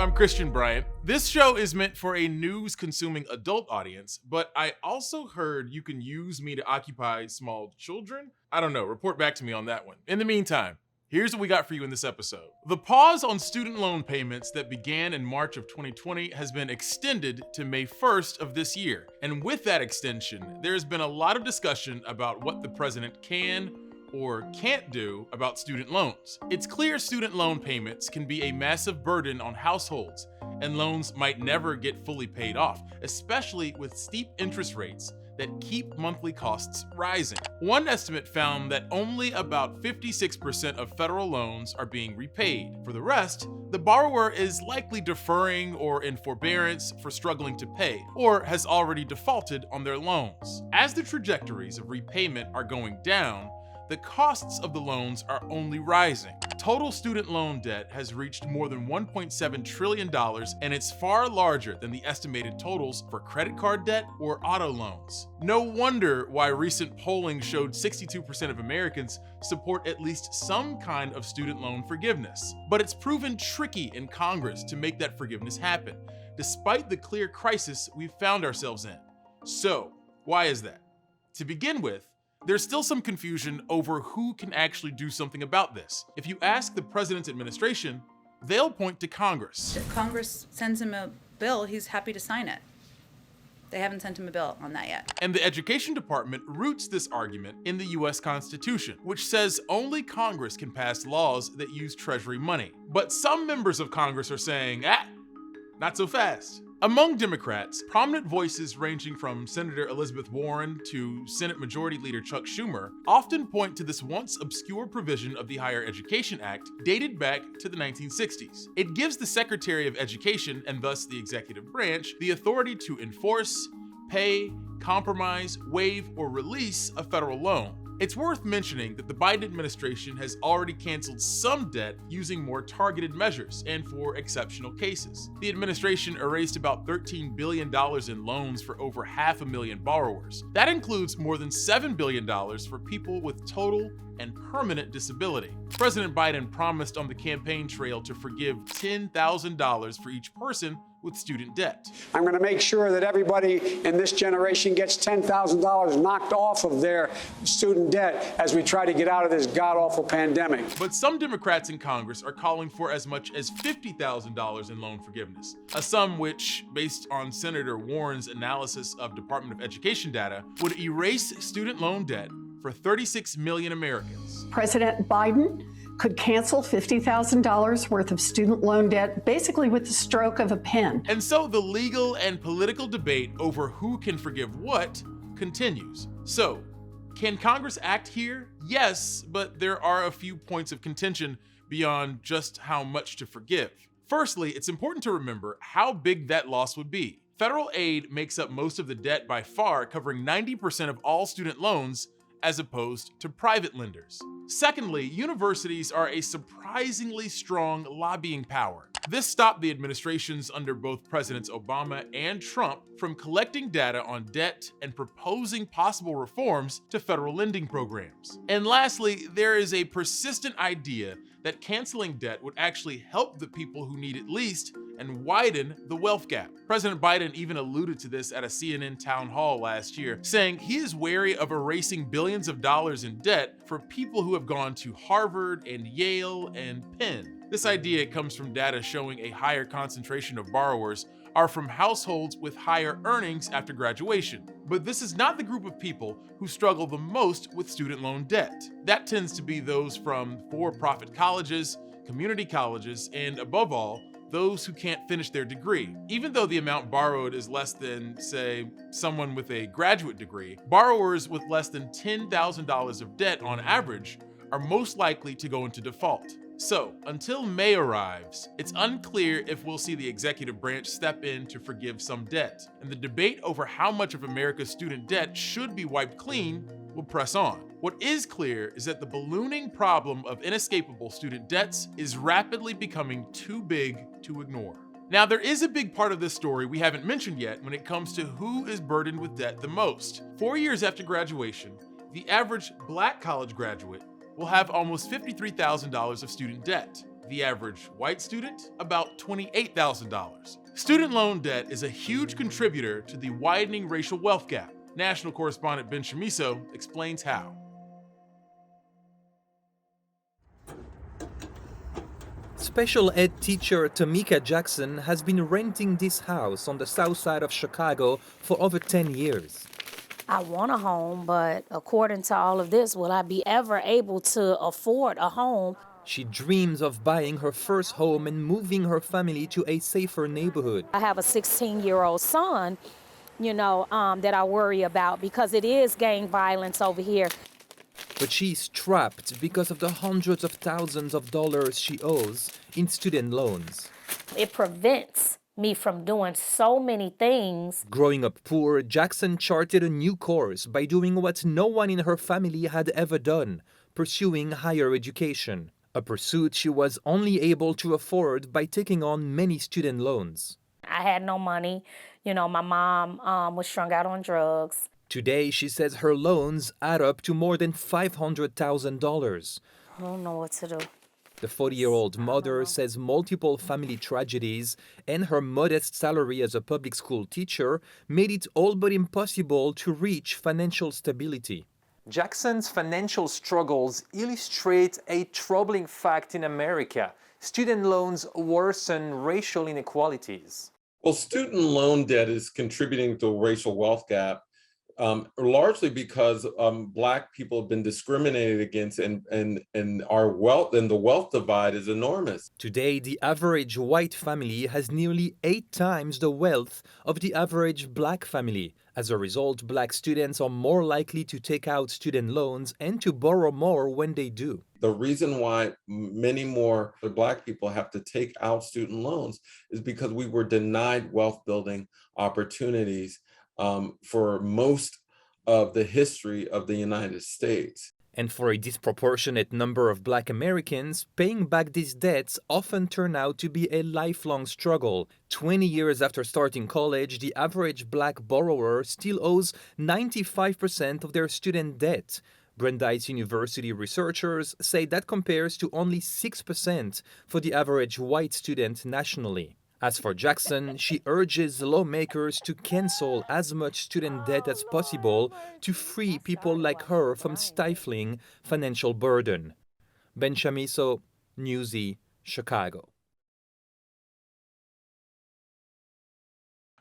I'm Christian Bryant. This show is meant for a news-consuming adult audience, but I also heard you can use me to occupy small children. I don't know, report back to me on that one. In the meantime, here's what we got for you in this episode. The pause on student loan payments that began in March of 2020 has been extended to May 1st of this year. And with that extension, there's been a lot of discussion about what the president can or can't do about student loans. It's clear student loan payments can be a massive burden on households, and loans might never get fully paid off, especially with steep interest rates that keep monthly costs rising. One estimate found that only about 56% of federal loans are being repaid. For the rest, the borrower is likely deferring or in forbearance for struggling to pay, or has already defaulted on their loans. As the trajectories of repayment are going down, the costs of the loans are only rising. Total student loan debt has reached more than $1.7 trillion, and it's far larger than the estimated totals for credit card debt or auto loans. No wonder why recent polling showed 62% of Americans support at least some kind of student loan forgiveness. But it's proven tricky in Congress to make that forgiveness happen, despite the clear crisis we've found ourselves in. So, why is that? To begin with, there's still some confusion over who can actually do something about this. If you ask the president's administration, they'll point to Congress. If Congress sends him a bill, he's happy to sign it. They haven't sent him a bill on that yet. And the Education Department roots this argument in the US Constitution, which says only Congress can pass laws that use Treasury money. But some members of Congress are saying, not so fast. Among Democrats, prominent voices ranging from Senator Elizabeth Warren to Senate Majority Leader Chuck Schumer often point to this once obscure provision of the Higher Education Act dated back to the 1960s. It gives the Secretary of Education, and thus the executive branch, the authority to enforce, pay, compromise, waive, or release a federal loan. It's worth mentioning that the Biden administration has already canceled some debt using more targeted measures and for exceptional cases. The administration erased about $13 billion in loans for over 500,000 borrowers. That includes more than $7 billion for people with total and permanent disability. President Biden promised on the campaign trail to forgive $10,000 for each person with student debt. I'm going to make sure that everybody in this generation gets $10,000 knocked off of their student debt as we try to get out of this god-awful pandemic. But some Democrats in Congress are calling for as much as $50,000 in loan forgiveness, a sum which, based on Senator Warren's analysis of Department of Education data, would erase student loan debt for 36 million Americans. President Biden could cancel $50,000 worth of student loan debt basically with the stroke of a pen. And so the legal and political debate over who can forgive what continues. So, can Congress act here? Yes, but there are a few points of contention beyond just how much to forgive. Firstly, it's important to remember how big that loss would be. Federal aid makes up most of the debt by far, covering 90% of all student loans, as opposed to private lenders. Secondly, universities are a surprisingly strong lobbying power. This stopped the administrations under both Presidents Obama and Trump from collecting data on debt and proposing possible reforms to federal lending programs. And lastly, there is a persistent idea that canceling debt would actually help the people who need it least and widen the wealth gap. President Biden even alluded to this at a CNN town hall last year, saying he is wary of erasing billions of dollars in debt for people who have gone to Harvard and Yale and Penn. This idea comes from data showing a higher concentration of borrowers are from households with higher earnings after graduation. But this is not the group of people who struggle the most with student loan debt. That tends to be those from for-profit colleges, community colleges, and above all, those who can't finish their degree. Even though the amount borrowed is less than, say, someone with a graduate degree, borrowers with less than $10,000 of debt on average are most likely to go into default. So, until May arrives, it's unclear if we'll see the executive branch step in to forgive some debt, and the debate over how much of America's student debt should be wiped clean will press on. What is clear is that the ballooning problem of inescapable student debts is rapidly becoming too big to ignore. Now, there is a big part of this story we haven't mentioned yet when it comes to who is burdened with debt the most. 4 years after graduation, the average Black college graduate will have almost $53,000 of student debt. The average white student, about $28,000. Student loan debt is a huge contributor to the widening racial wealth gap. National correspondent Ben Chamiso explains how. Special ed teacher Tamika Jackson has been renting this house on the south side of Chicago for over 10 years. I want a home, but according to all of this, will I be ever able to afford a home? She dreams of buying her first home and moving her family to a safer neighborhood. I have a 16-year-old son, that I worry about because it is gang violence over here. But she's trapped because of the hundreds of thousands of dollars she owes in student loans. It prevents me from doing so many things. Growing up poor, Jackson charted a new course by doing what no one in her family had ever done, pursuing higher education, a pursuit she was only able to afford by taking on many student loans. I had no money. My mom was strung out on drugs. Today, she says her loans add up to more than $500,000. I don't know what to do. The 40-year-old mother says multiple family tragedies and her modest salary as a public school teacher made it all but impossible to reach financial stability. Jackson's financial struggles illustrate a troubling fact in America. Student loans worsen racial inequalities. Well, student loan debt is contributing to a racial wealth gap. Largely because Black people have been discriminated against, and our wealth and the wealth divide is enormous. Today, the average white family has nearly 8 times the wealth of the average Black family. As a result, Black students are more likely to take out student loans and to borrow more when they do. The reason why many more Black people have to take out student loans is because we were denied wealth building opportunities for most of the history of the United States. And for a disproportionate number of Black Americans, paying back these debts often turn out to be a lifelong struggle. 20 years after starting college, the average Black borrower still owes 95% of their student debt. Brandeis University researchers say that compares to only 6% for the average white student nationally. As for Jackson, she urges lawmakers to cancel as much student debt as possible to free people like her from stifling financial burden. Ben Chamiso, Newsy, Chicago.